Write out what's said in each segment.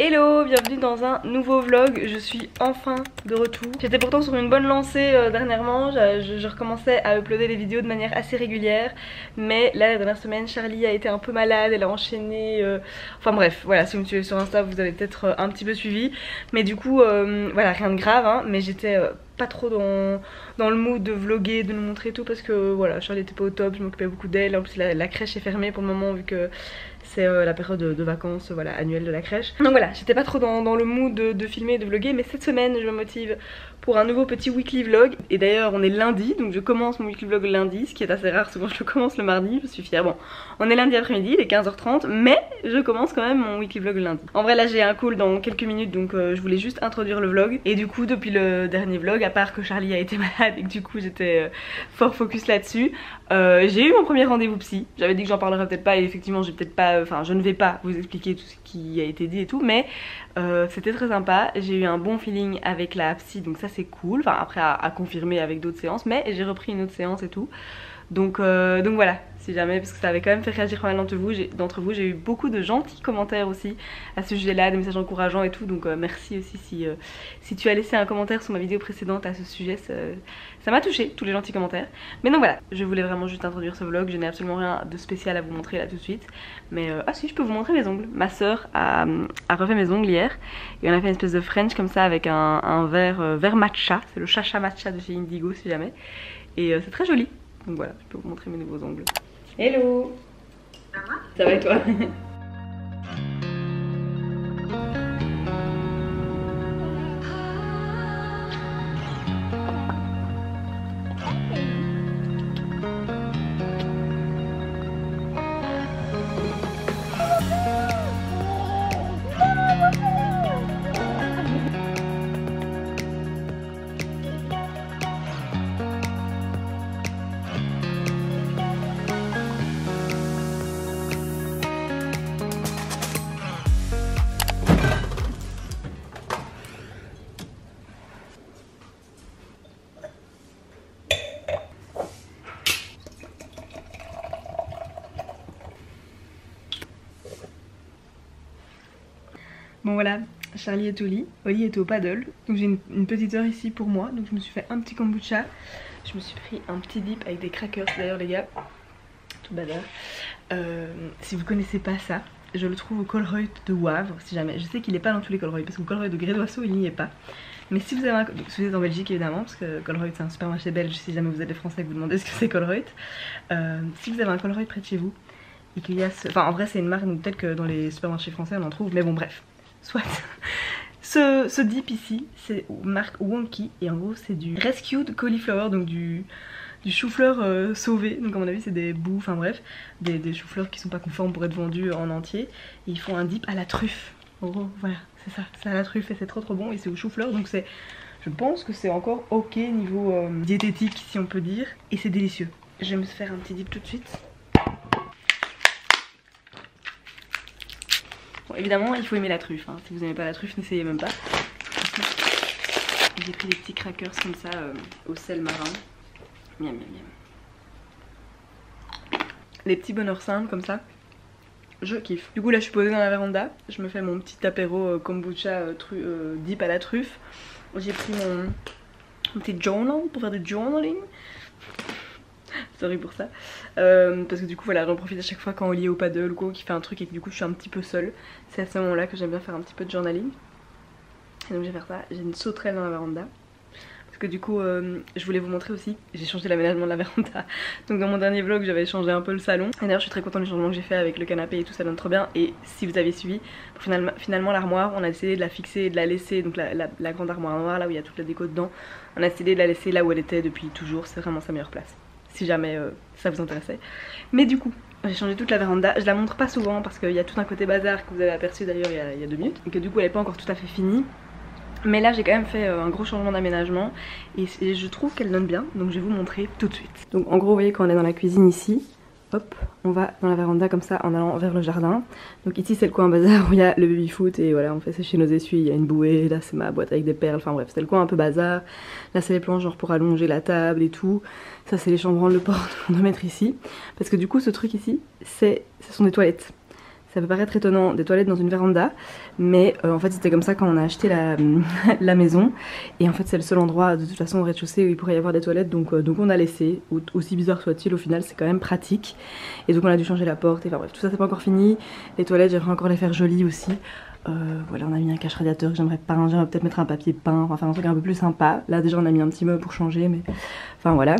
Hello, bienvenue dans un nouveau vlog, je suis enfin de retour. J'étais pourtant sur une bonne lancée dernièrement, je recommençais à uploader les vidéos de manière assez régulière. Mais là la dernière semaine Charlie a été un peu malade, elle a enchaîné, enfin bref, voilà, si vous me suivez sur Insta vous avez peut-être un petit peu suivi. Mais du coup, voilà, rien de grave hein, mais j'étais pas trop dans le mood de vlogger, de nous montrer tout parce que voilà, Charlie était pas au top, je m'occupais beaucoup d'elle. En plus la crèche est fermée pour le moment vu que c'est la période de vacances voilà, annuelle de la crèche. Donc voilà, j'étais pas trop dans le mood de filmer et de vlogger, mais cette semaine je me motive pour un nouveau petit weekly vlog. Et d'ailleurs on est lundi, donc je commence mon weekly vlog lundi, ce qui est assez rare, souvent je le commence le mardi, je suis fière. Bon, on est lundi après-midi, il est 15h30, mais je commence quand même mon weekly vlog lundi. En vrai là j'ai un call dans quelques minutes, donc je voulais juste introduire le vlog. Et du coup depuis le dernier vlog, à part que Charlie a été malade et que du coup j'étais fort focus là-dessus, j'ai eu mon premier rendez-vous psy. J'avais dit que j'en parlerais peut-être pas et effectivement j'ai peut-être pas, enfin je ne vais pas vous expliquer tout ce qui a été dit et tout, mais c'était très sympa. J'ai eu un bon feeling avec la psy, donc ça c'est cool. Enfin après à confirmer avec d'autres séances, mais j'ai repris une autre séance et tout. Donc voilà, si jamais, parce que ça avait quand même fait réagir pas mal d'entre vous, j'ai eu beaucoup de gentils commentaires aussi à ce sujet là, des messages encourageants et tout, donc merci aussi si tu as laissé un commentaire sur ma vidéo précédente à ce sujet, ça m'a touché, tous les gentils commentaires. Mais donc voilà, je voulais vraiment juste introduire ce vlog, je n'ai absolument rien de spécial à vous montrer là tout de suite. Mais ah si, je peux vous montrer mes ongles. Ma soeur a refait mes ongles hier, et on a fait une espèce de French comme ça avec un vert matcha, c'est le Chacha Matcha de chez Indigo si jamais, et c'est très joli. Donc voilà, je peux vous montrer mes nouveaux ongles. Hello! Ça va? Ça va et toi? Bon voilà, Charlie est au lit, Oli est au paddle. Donc j'ai une petite heure ici pour moi, donc je me suis fait un petit kombucha. Je me suis pris un petit dip avec des crackers d'ailleurs les gars, tout bazar. Si vous connaissez pas ça, je le trouve au Colruyt de Wavre si jamais. Je sais qu'il est pas dans tous les Colruyt parce qu'au Colruyt de Grédoisseau il n'y est pas. Mais si vous avez si vous êtes en Belgique évidemment, parce que Colruyt c'est un supermarché belge, si jamais vous êtes des Français et que vous demandez ce que c'est Colruyt. Si vous avez un Colruyt près de chez vous et qu'il y a enfin en vrai c'est une marque, donc peut-être que dans les supermarchés français on en trouve, mais bon bref. Soit ce dip ici c'est marque Wonky et en gros c'est du rescued cauliflower, donc du chou-fleur sauvé. Donc à mon avis c'est des bouts, enfin bref, des choux-fleurs qui sont pas conformes pour être vendus en entier. Et ils font un dip à la truffe. En gros voilà, c'est ça, c'est à la truffe et c'est trop bon et c'est au chou-fleur, donc c'est, je pense que c'est encore ok niveau diététique si on peut dire, et c'est délicieux. Je vais me faire un petit dip tout de suite. Bon, évidemment il faut aimer la truffe hein. Si vous n'aimez pas la truffe n'essayez même pas. J'ai pris des petits crackers comme ça au sel marin. Miam miam miam. Les petits bonheurs simples comme ça, je kiffe. Du coup là je suis posée dans la véranda, je me fais mon petit apéro kombucha dip à la truffe. J'ai pris mon petit journal pour faire du journaling. Sorry pour ça, parce que du coup voilà, j'en profite à chaque fois quand Oli est au paddle ou quoi, qui fait un truc et que du coup je suis un petit peu seule. C'est à ce moment là que j'aime bien faire un petit peu de journaling. Et donc je vais faire ça, j'ai une sauterelle dans la véranda. Parce que du coup je voulais vous montrer aussi, j'ai changé l'aménagement de la véranda. Donc dans mon dernier vlog j'avais changé un peu le salon. Et d'ailleurs je suis très contente du changement que j'ai fait avec le canapé et tout, ça donne trop bien. Et si vous avez suivi, finalement l'armoire on a décidé de la fixer et de la laisser, donc la grande armoire noire là où il y a toute la déco dedans, on a décidé de la laisser là où elle était depuis toujours, c'est vraiment sa meilleure place. Si jamais ça vous intéressait. Mais du coup j'ai changé toute la véranda, je la montre pas souvent parce qu'il y a tout un côté bazar que vous avez aperçu d'ailleurs il y a 2 minutes, et que du coup elle est pas encore tout à fait finie. Mais là j'ai quand même fait un gros changement d'aménagement et je trouve qu'elle donne bien, donc je vais vous montrer tout de suite. Donc en gros vous voyez quand on est dans la cuisine ici, hop, on va dans la véranda comme ça en allant vers le jardin. Donc ici c'est le coin bazar où il y a le baby foot et voilà, on fait sécher nos essuies, il y a une bouée, là c'est ma boîte avec des perles, enfin bref c'est le coin un peu bazar. Là c'est les planches genre pour allonger la table et tout. Ça c'est les chambranles, le porte qu'on doit mettre ici. Parce que du coup ce truc ici, ce sont des toilettes. Ça peut paraître étonnant, des toilettes dans une véranda, mais en fait c'était comme ça quand on a acheté la maison. Et en fait c'est le seul endroit de toute façon au rez-de-chaussée où il pourrait y avoir des toilettes, donc on a laissé. Aussi bizarre soit-il, au final c'est quand même pratique. Et donc on a dû changer la porte, et enfin bref, tout ça c'est pas encore fini. Les toilettes j'aimerais encore les faire jolies aussi. Voilà, on a mis un cache radiateur que j'aimerais peindre, j'aimerais peut-être mettre un papier peint, enfin faire un truc un peu plus sympa. Là déjà on a mis un petit meuble pour changer, mais enfin voilà.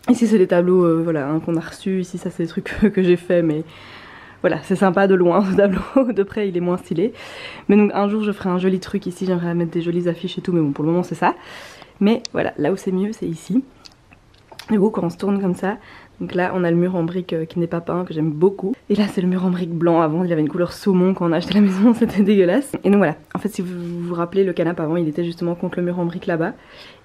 Ici c'est des tableaux voilà, hein, qu'on a reçus, ici ça c'est des trucs que j'ai fait, mais voilà, c'est sympa de loin ce tableau, de près il est moins stylé. Mais donc un jour je ferai un joli truc ici, j'aimerais mettre des jolies affiches et tout, mais bon pour le moment c'est ça. Mais voilà, là où c'est mieux c'est ici. Du coup quand on se tourne comme ça, donc là on a le mur en brique qui n'est pas peint, que j'aime beaucoup. Et là c'est le mur en brique blanc, avant il avait une couleur saumon quand on a acheté la maison, c'était dégueulasse. Et donc voilà, en fait si vous vous rappelez le canapé avant il était justement contre le mur en brique là-bas.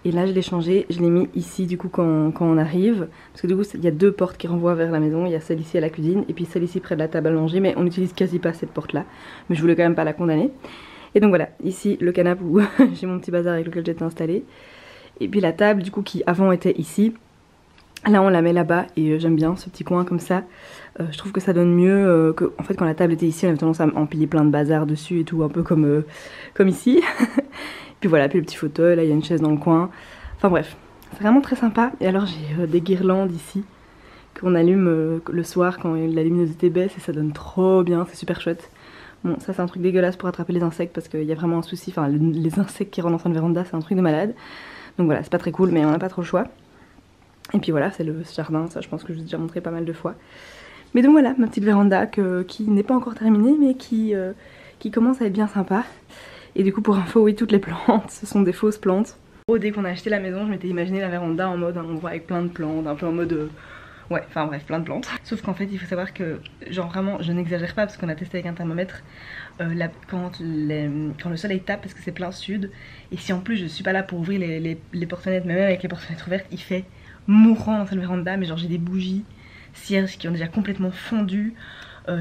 Et là je l'ai changé, je l'ai mis ici du coup quand on arrive. Parce que du coup il y a deux portes qui renvoient vers la maison, il y a celle ici à la cuisine et puis celle ici près de la table à manger. Mais on n'utilise quasi pas cette porte là, mais je voulais quand même pas la condamner. Et donc voilà, ici le canapé où j'ai mon petit bazar avec lequel j'étais installée. Et puis la table du coup qui avant était ici. Là on la met là-bas et j'aime bien ce petit coin comme ça. Je trouve que ça donne mieux que en fait quand la table était ici on avait tendance à empiler plein de bazar dessus et tout, un peu comme ici. Puis voilà, puis le petit fauteuil, là il y a une chaise dans le coin. Enfin bref, c'est vraiment très sympa. Et alors j'ai des guirlandes ici qu'on allume le soir quand la luminosité baisse et ça donne trop bien, c'est super chouette. Bon ça c'est un truc dégueulasse pour attraper les insectes parce qu'il y a vraiment un souci, enfin les insectes qui rentrent dans une véranda c'est un truc de malade. Donc voilà, c'est pas très cool mais on n'a pas trop le choix. Et puis voilà, c'est le jardin, ça je pense que je vous ai déjà montré pas mal de fois. Mais donc voilà, ma petite véranda qui n'est pas encore terminée mais qui commence à être bien sympa. Et du coup pour info, oui, toutes les plantes, ce sont des fausses plantes. Dès qu'on a acheté la maison, je m'étais imaginé la véranda en mode un endroit avec plein de plantes, un peu en mode... ouais, enfin bref, plein de plantes. Sauf qu'en fait, il faut savoir que, genre vraiment, je n'exagère pas parce qu'on a testé avec un thermomètre, quand le soleil tape, parce que c'est plein sud, et si en plus je suis pas là pour ouvrir les porte-fenêtres, mais même avec les porte-fenêtres ouvertes, il fait mourant dans cette véranda, mais genre j'ai des bougies cierges qui ont déjà complètement fondu.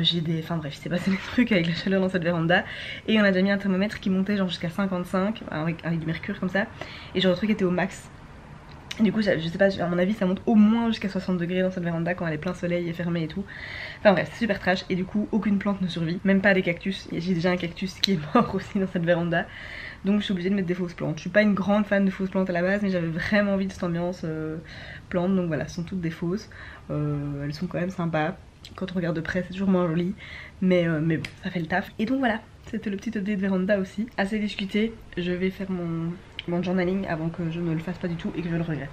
J'ai des... Enfin bref, il s'est passé des trucs avec la chaleur dans cette véranda. Et on a déjà mis un thermomètre qui montait genre jusqu'à 55 avec du mercure comme ça. Et genre le truc était au max. Et du coup je sais pas, à mon avis ça monte au moins jusqu'à 60 degrés dans cette véranda quand elle est plein soleil et fermée et tout. Enfin bref, c'est super trash. Et du coup aucune plante ne survit, même pas des cactus. J'ai déjà un cactus qui est mort aussi dans cette véranda. Donc je suis obligée de mettre des fausses plantes. Je suis pas une grande fan de fausses plantes à la base, mais j'avais vraiment envie de cette ambiance plante. Donc voilà, ce sont toutes des fausses. Elles sont quand même sympas. Quand on regarde de près c'est toujours moins joli, mais bon ça fait le taf. Et donc voilà, c'était le petit update de véranda aussi. Assez discuté, je vais faire mon journaling avant que je ne le fasse pas du tout et que je le regrette.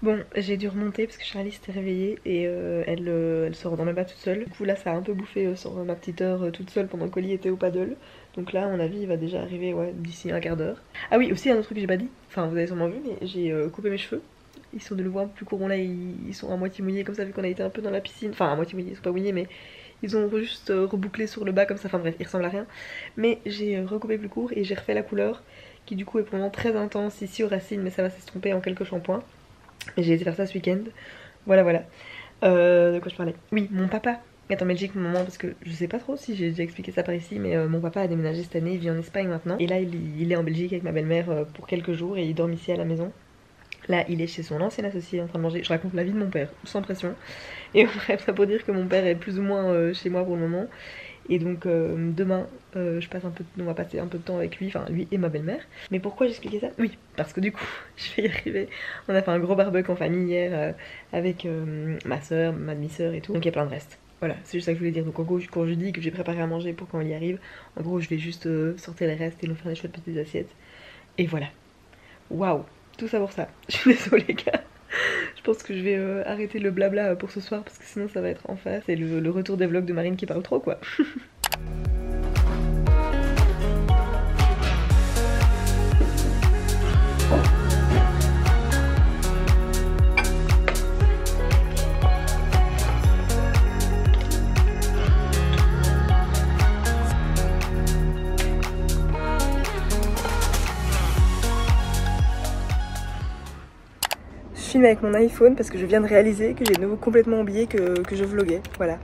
Bon, j'ai dû remonter parce que Charlie s'était réveillée et elle se rendort même pas toute seule. Du coup là ça a un peu bouffé sur ma petite heure toute seule pendant que Oli était au paddle. Donc là à mon avis il va déjà arriver d'ici un quart d'heure. Ah oui, aussi un autre truc que j'ai pas dit, enfin vous avez sûrement vu mais j'ai coupé mes cheveux. Ils sont de nouveau un peu plus courts là, ils sont à moitié mouillés comme ça vu qu'on a été un peu dans la piscine. Enfin à moitié mouillés, ils sont pas mouillés mais ils ont juste rebouclé sur le bas comme ça, enfin bref ils ressemblent à rien. Mais j'ai recoupé plus court et j'ai refait la couleur qui du coup est pour le moment très intense ici aux racines mais ça va s'estomper en quelques shampoings. J'ai été faire ça ce week-end. Voilà. De quoi je parlais? Oui, mon papa est en Belgique mon moment parce que je sais pas trop si j'ai déjà expliqué ça par ici, mais mon papa a déménagé cette année, il vit en Espagne maintenant. Et là il est en Belgique avec ma belle-mère pour quelques jours et il dort ici à la maison. Là il est chez son ancien associé en train de manger. Je raconte la vie de mon père, sans pression. Et bref, ça pour dire que mon père est plus ou moins chez moi pour le moment. Et donc demain on va passer un peu de temps avec lui, enfin lui et ma belle-mère. Mais pourquoi j'expliquais ça? Oui, parce que du coup je vais y arriver. On a fait un gros barbecue en famille hier avec ma soeur, ma demi-soeur et tout. Donc il y a plein de restes. Voilà, c'est juste ça que je voulais dire. Donc en gros quand je dis que j'ai préparé à manger pour quand on y arrive, en gros je vais juste sortir les restes et nous faire des chouettes petites assiettes. Et voilà. Waouh, tout ça pour ça. Je suis désolée les gars. Je pense que je vais arrêter le blabla pour ce soir parce que sinon ça va être en face. C'est le retour des vlogs de Marine qui parle trop quoi. Je filme avec mon iPhone parce que je viens de réaliser que j'ai de nouveau complètement oublié que je vloguais. Voilà,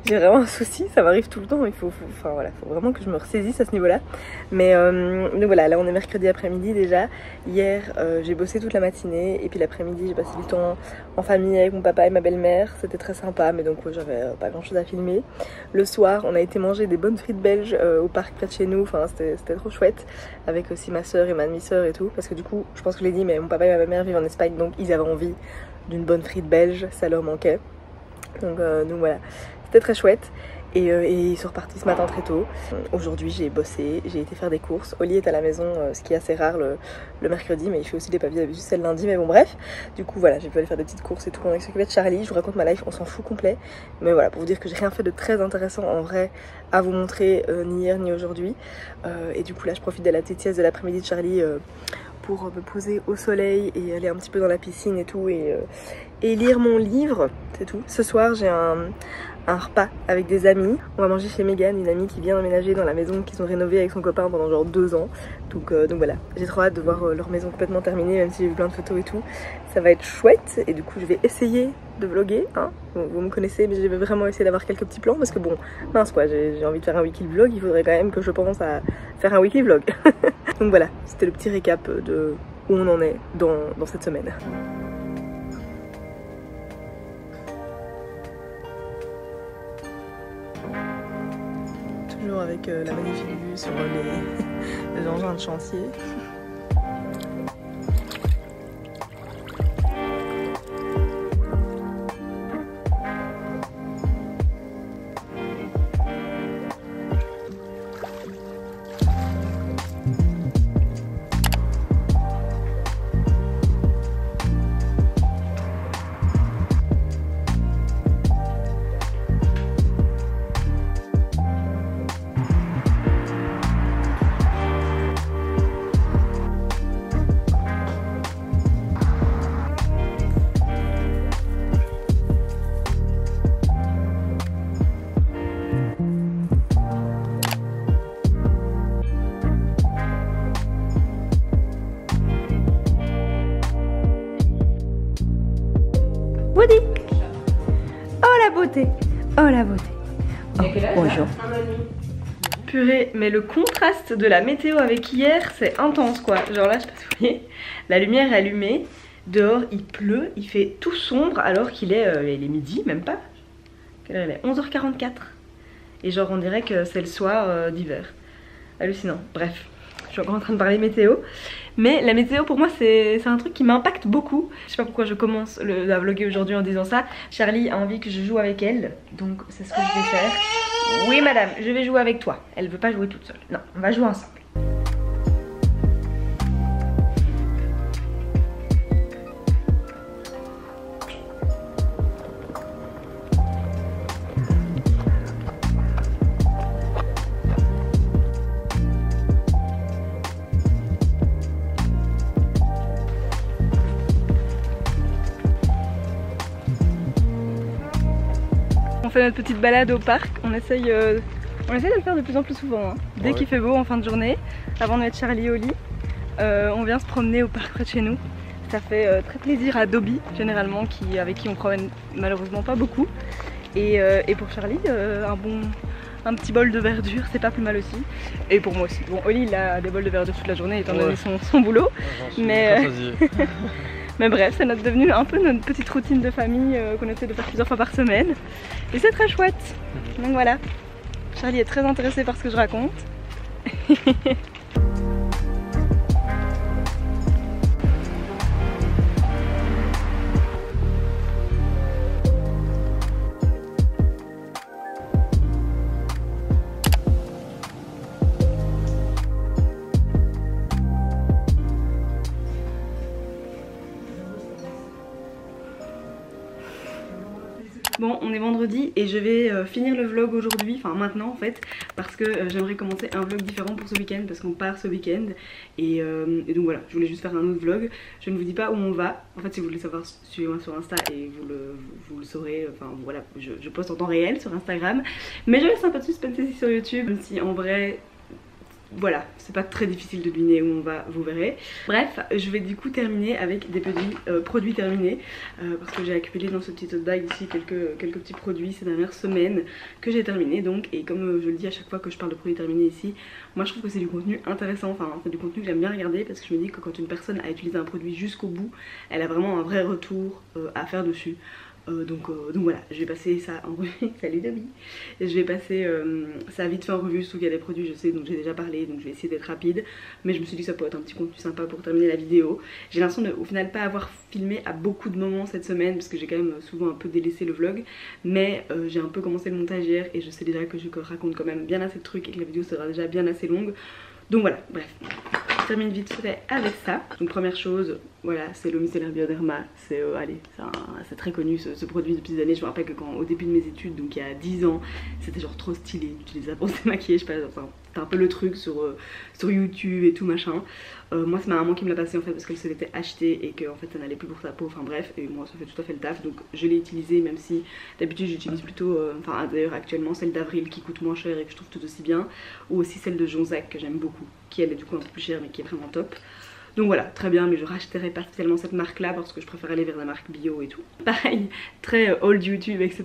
J'ai vraiment un souci, ça m'arrive tout le temps, enfin voilà, faut vraiment que je me ressaisisse à ce niveau-là. Mais donc voilà, là on est mercredi après-midi déjà. Hier j'ai bossé toute la matinée et puis l'après-midi j'ai passé du temps en famille avec mon papa et ma belle-mère. C'était très sympa, mais donc j'avais pas grand-chose à filmer. Le soir on a été manger des bonnes frites belges au parc près de chez nous, enfin c'était trop chouette. Avec aussi ma soeur et ma demi-soeur et tout, parce que du coup je pense que je l'ai dit, mais mon papa et ma belle-mère vivent en Espagne, donc ils avaient envie d'une bonne frite belge, ça leur manquait. Donc voilà, c'était très chouette. Et ils sont repartis ce matin très tôt. Aujourd'hui j'ai bossé, j'ai été faire des courses. Oli est à la maison, ce qui est assez rare le mercredi, mais il fait aussi des papiers d'habitude, c'est le lundi, mais bon bref. Du coup voilà, j'ai pu aller faire des petites courses et tout pendant qu'il s'occupait de Charlie. Je vous raconte ma life, on s'en fout complet. Mais voilà, pour vous dire que j'ai rien fait de très intéressant en vrai à vous montrer, ni hier ni aujourd'hui. Et du coup là je profite de la petite sieste de l'après-midi de Charlie pour me poser au soleil et aller un petit peu dans la piscine et tout, et lire mon livre, c'est tout. Ce soir j'ai un repas avec des amis. On va manger chez Megan, une amie qui vient d'emménager dans la maison qu'ils ont rénovée avec son copain pendant genre 2 ans. Donc voilà, j'ai trop hâte de voir leur maison complètement terminée, même si j'ai vu plein de photos et tout. Ça va être chouette et du coup je vais essayer de vlogger, hein. Vous me connaissez, mais je vais vraiment essayer d'avoir quelques petits plans parce que bon, mince quoi, j'ai envie de faire un weekly vlog, il faudrait quand même que je pense à faire un weekly vlog. Donc voilà, c'était le petit récap de où on en est dans cette semaine. Toujours avec la magnifique vue sur les engins de chantier. Woody! Oh la beauté! Oh la beauté! Oh, bonjour! Purée, mais le contraste de la météo avec hier, c'est intense quoi. Genre là, je sais pas si vous voyez, la lumière est allumée, dehors il pleut, il fait tout sombre alors qu'il est, il est midi, même pas. Quelle heure il est? 11h44. Et genre on dirait que c'est le soir d'hiver. Hallucinant. Bref, je suis encore en train de parler météo. Mais la météo pour moi c'est un truc qui m'impacte beaucoup. Je sais pas pourquoi je commence à vlogger aujourd'hui en disant ça. Charlie a envie que je joue avec elle, donc c'est ce que je vais faire. Oui madame, je vais jouer avec toi. Elle veut pas jouer toute seule. Non, on va jouer ensemble. On fait notre petite balade au parc, on essaye de le faire de plus en plus souvent, hein. Dès qu'il fait beau en fin de journée, avant de mettre Charlie au lit, on vient se promener au parc près de chez nous. Ça fait très plaisir à Dobby généralement, avec qui on promène malheureusement pas beaucoup. Et pour Charlie, un petit bol de verdure, c'est pas plus mal aussi. Et pour moi aussi. Bon, Oli il a des bols de verdure toute la journée étant donné son boulot. Mais mais bref, c'est devenu un peu notre petite routine de famille qu'on essaie de faire plusieurs fois par semaine. Et c'est très chouette. Donc voilà, Charlie est très intéressé par ce que je raconte. Bon, on est vendredi et je vais finir le vlog aujourd'hui, enfin maintenant en fait, parce que j'aimerais commencer un vlog différent pour ce week-end, parce qu'on part ce week-end. Et donc voilà, je voulais juste faire un autre vlog. Je ne vous dis pas où on va. En fait, si vous voulez savoir, suivez-moi sur Insta et vous le saurez. Enfin voilà, je poste en temps réel sur Instagram. Mais je laisse un peu de suspense ici sur YouTube, même si en vrai, voilà, c'est pas très difficile de deviner où on va, vous verrez. Bref, je vais du coup terminer avec des produits terminés parce que j'ai accumulé dans ce petit tote bag ici quelques petits produits ces dernières semaines que j'ai terminé donc. Et comme je le dis à chaque fois que je parle de produits terminés ici, moi je trouve que c'est du contenu intéressant, enfin c'est du contenu que j'aime bien regarder parce que je me dis que quand une personne a utilisé un produit jusqu'au bout, elle a vraiment un vrai retour à faire dessus. Donc voilà, je vais passer ça en revue. Salut Dobby. Je vais passer ça vite fait en revue, surtout qu'il y a des produits je sais donc j'ai déjà parlé, donc je vais essayer d'être rapide. Mais je me suis dit que ça pourrait être un petit contenu sympa pour terminer la vidéo. J'ai l'impression de au final pas avoir filmé à beaucoup de moments cette semaine parce que j'ai quand même souvent un peu délaissé le vlog. Mais j'ai un peu commencé le montage hier et je sais déjà que je raconte quand même bien assez de trucs et que la vidéo sera déjà bien assez longue. Donc voilà, bref. Je termine vite fait avec ça. Donc première chose, voilà, c'est le micellaire Bioderma. C'est c'est très connu ce produit depuis des années. Je me rappelle que au début de mes études, donc il y a 10 ans, c'était genre trop stylé d'utiliser ça pour se maquiller. Je sais pas, enfin, c'était un peu le truc sur YouTube et tout machin. Moi c'est ma maman qui me l'a passé en fait parce qu'elle se l'était acheté et que en fait ça n'allait plus pour sa peau, enfin bref, et moi ça fait tout à fait le taf donc je l'ai utilisé même si d'habitude j'utilise plutôt, enfin d'ailleurs actuellement celle d'Avril qui coûte moins cher et que je trouve tout aussi bien, ou aussi celle de Jonzac que j'aime beaucoup, qui elle est du coup un peu plus chère mais qui est vraiment top. Donc voilà, très bien, mais je rachèterai pas spécialement cette marque là parce que je préfère aller vers la marque bio et tout. Pareil, très old YouTube etc.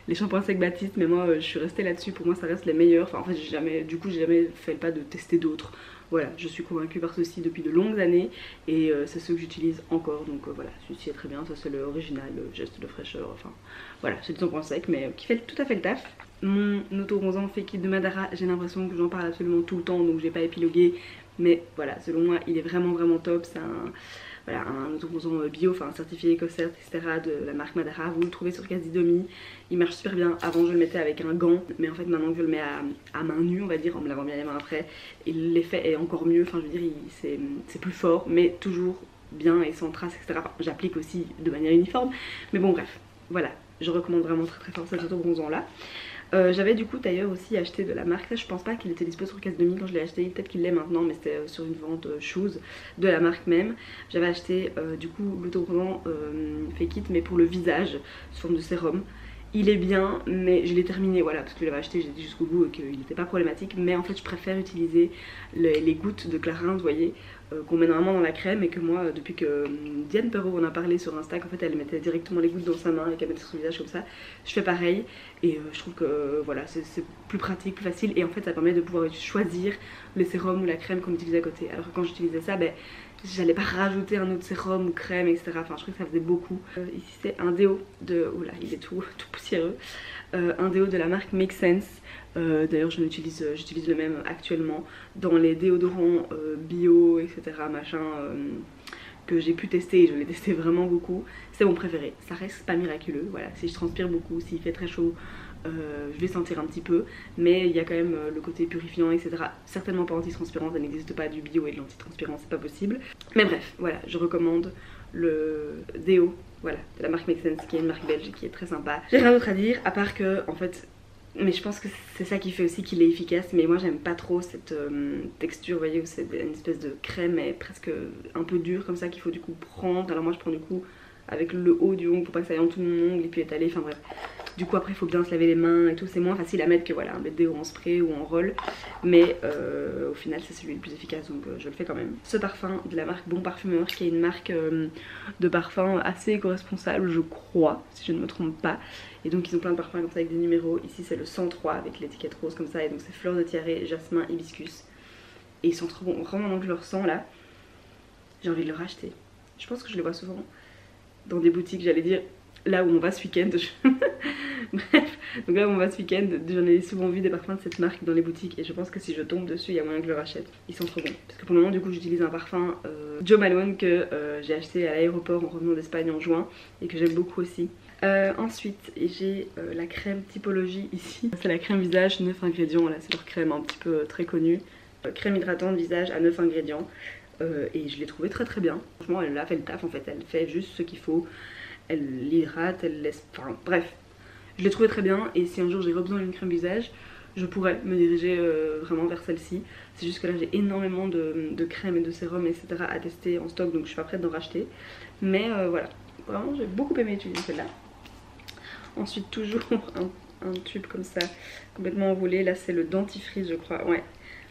Les shampoings Sec Baptiste, mais moi je suis restée là-dessus, pour moi ça reste les meilleurs. Enfin en fait j'ai jamais fait le pas de tester d'autres. Voilà, je suis convaincue par ceci depuis de longues années et c'est ceux que j'utilise encore. Donc voilà, celui-ci est très bien, ça c'est l'original, le geste de fraîcheur, enfin voilà, c'est du shampoing sec mais qui fait tout à fait le taf. Mon auto-bronzant Fake It de Madara, j'ai l'impression que j'en parle absolument tout le temps donc j'ai pas épilogué. Mais voilà, selon moi il est vraiment top, c'est un auto-bronzant bio, enfin certifié EcoCert etc. de la marque Madara. Vous le trouvez sur Casidomi, il marche super bien. Avant je le mettais avec un gant, mais en fait maintenant que je le mets à main nue on va dire, en me lavant bien les mains après, l'effet est encore mieux, enfin je veux dire c'est plus fort mais toujours bien et sans traces etc. Enfin, j'applique aussi de manière uniforme, mais bon bref, voilà, je recommande vraiment très fort cet auto-bronzant là. J'avais du coup d'ailleurs aussi acheté de la marque, je pense pas qu'il était dispo sur Casidomi quand je l'ai acheté, peut-être qu'il l'est maintenant mais c'était sur une vente shoes de la marque même. J'avais acheté du coup l'auto-bronzant Fake It mais pour le visage sous forme de sérum. Il est bien mais je l'ai terminé, voilà, parce que je l'avais acheté, j'ai dit jusqu'au bout qu'il n'était pas problématique, mais en fait je préfère utiliser les gouttes de Clarins, vous voyez, qu'on met normalement dans la crème et que moi depuis que Diane Perrault en a parlé sur Insta, qu'en fait elle mettait directement les gouttes dans sa main et qu'elle mettait sur son visage comme ça, je fais pareil et je trouve que voilà c'est plus pratique, plus facile et en fait ça permet de pouvoir choisir le sérum ou la crème qu'on utilise à côté, alors que quand j'utilisais ça, ben j'allais pas rajouter un autre sérum ou crème etc. Enfin je trouve que ça faisait beaucoup. Ici c'est un déo de, oula il est tout poussiéreux, un déo de la marque Make Sense. D'ailleurs j'utilise le même actuellement dans les déodorants bio etc machin que j'ai pu tester et je l'ai testé vraiment beaucoup. C'est mon préféré, ça reste pas miraculeux, voilà, si je transpire beaucoup, s'il fait très chaud je vais sentir un petit peu, mais il y a quand même le côté purifiant etc. Certainement pas anti-transpirant, ça n'existe pas du bio et de l'anti-transpirant, c'est pas possible. Mais bref, voilà, je recommande le déo, voilà, de la marque Make Sense qui est une marque belge et qui est très sympa. J'ai rien d'autre à dire à part que en fait, mais je pense que c'est ça qui fait aussi qu'il est efficace, mais moi j'aime pas trop cette texture, vous voyez, où c'est une espèce de crème mais presque un peu dure comme ça qu'il faut du coup prendre. Alors moi je prends du coup avec le haut du ongle pour pas que ça aille en tout mon ongle et puis étaler, enfin bref. Du coup après il faut bien se laver les mains et tout, c'est moins facile à mettre que voilà un déo en spray ou en roll, mais au final c'est celui le plus efficace donc je le fais quand même. Ce parfum de la marque Bon Parfumeur qui est une marque de parfum assez éco-responsable je crois, si je ne me trompe pas, et donc ils ont plein de parfums comme ça avec des numéros. Ici c'est le 103 avec l'étiquette rose comme ça et donc c'est fleur de tiare, jasmin, hibiscus et ils sont trop bons, vraiment maintenant que je le ressens là j'ai envie de le racheter. Je pense que je les vois souvent dans des boutiques, j'allais dire là où on va ce week-end. Bref, donc là où on va ce week-end, j'en ai souvent vu des parfums de cette marque dans les boutiques et je pense que si je tombe dessus, il y a moyen que je le rachète. Ils sont trop bons. Parce que pour le moment, du coup, j'utilise un parfum Jo Malone que j'ai acheté à l'aéroport en revenant d'Espagne en juin et que j'aime beaucoup aussi. Ensuite, j'ai la crème Typologie ici. C'est la crème visage 9 ingrédients, là c'est leur crème un petit peu très connue. Crème hydratante visage à 9 ingrédients. Et je l'ai trouvée très bien. Franchement, elle a fait le taf en fait, elle fait juste ce qu'il faut. Elle l'hydrate, elle laisse... Enfin bref, je l'ai trouvée très bien et si un jour j'ai besoin d'une crème visage, je pourrais me diriger vraiment vers celle-ci. C'est juste que là j'ai énormément de crèmes et de sérums etc à tester en stock donc je suis pas prête d'en racheter. Mais voilà, vraiment j'ai beaucoup aimé utiliser celle-là. Ensuite toujours un tube comme ça, complètement enroulé, là c'est le dentifrice je crois, ouais.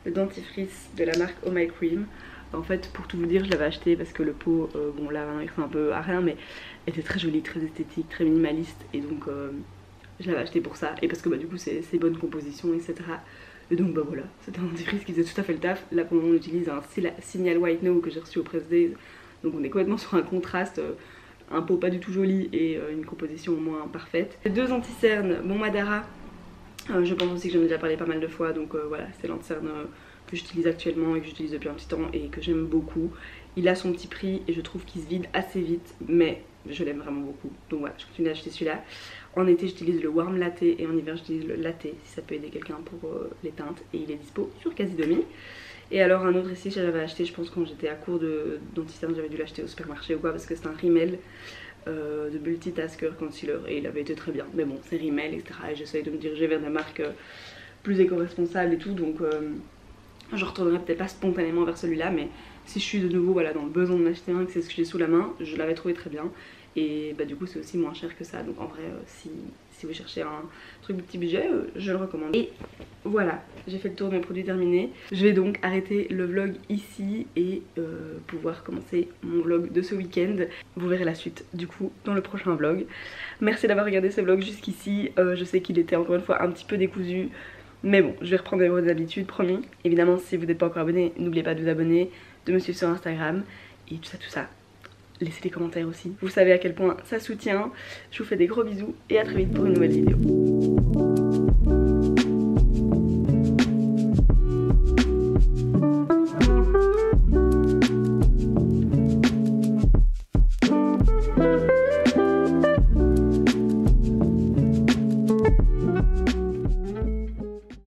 le dentifrice de la marque Oh My Cream. En fait, pour tout vous dire, je l'avais acheté parce que le pot, bon là il ressemble un peu à rien, mais était très joli, très esthétique, très minimaliste, et donc je l'avais acheté pour ça, et parce que bah, du coup c'est bonne composition, etc. Et donc bah voilà, c'était un dentifrice qui faisait tout à fait le taf. Là pour le moment on utilise un Signal White No que j'ai reçu au Press Days, donc on est complètement sur un contraste, un pot pas du tout joli et une composition au moins parfaite. Les deux anti-cernes, bon Madara, je pense aussi que j'en ai déjà parlé pas mal de fois, donc voilà, c'est l'anti-cerne que j'utilise actuellement et que j'utilise depuis un petit temps et que j'aime beaucoup. Il a son petit prix et je trouve qu'il se vide assez vite, mais je l'aime vraiment beaucoup. Donc voilà, je continue d'acheter celui-là. En été j'utilise le Warm Latte et en hiver j'utilise le Latte si ça peut aider quelqu'un pour les teintes, et il est dispo sur Casidomi. Et alors un autre ici j'avais acheté, je pense quand j'étais à court de denticerne, j'avais dû l'acheter au supermarché ou quoi, parce que c'est un Rimmel de Multitasker Concealer et il avait été très bien. Mais bon, c'est Rimmel, etc. Et j'essaye de me diriger vers des marques plus éco-responsables et tout, donc je retournerai peut-être pas spontanément vers celui-là, mais si je suis de nouveau voilà, dans le besoin de m'acheter un, que c'est ce que j'ai sous la main, je l'avais trouvé très bien. Et bah du coup c'est aussi moins cher que ça, donc en vrai si vous cherchez un truc de petit budget, je le recommande. Et voilà, j'ai fait le tour de mes produits terminés. Je vais donc arrêter le vlog ici et pouvoir commencer mon vlog de ce week-end. Vous verrez la suite du coup dans le prochain vlog. Merci d'avoir regardé ce vlog jusqu'ici. Je sais qu'il était encore une fois un petit peu décousu, mais bon, je vais reprendre mes bonnes habitudes, promis. Évidemment, si vous n'êtes pas encore abonné, n'oubliez pas de vous abonner, de me suivre sur Instagram et tout ça. Laissez des commentaires aussi, vous savez à quel point ça soutient. Je vous fais des gros bisous et à très vite pour une nouvelle vidéo.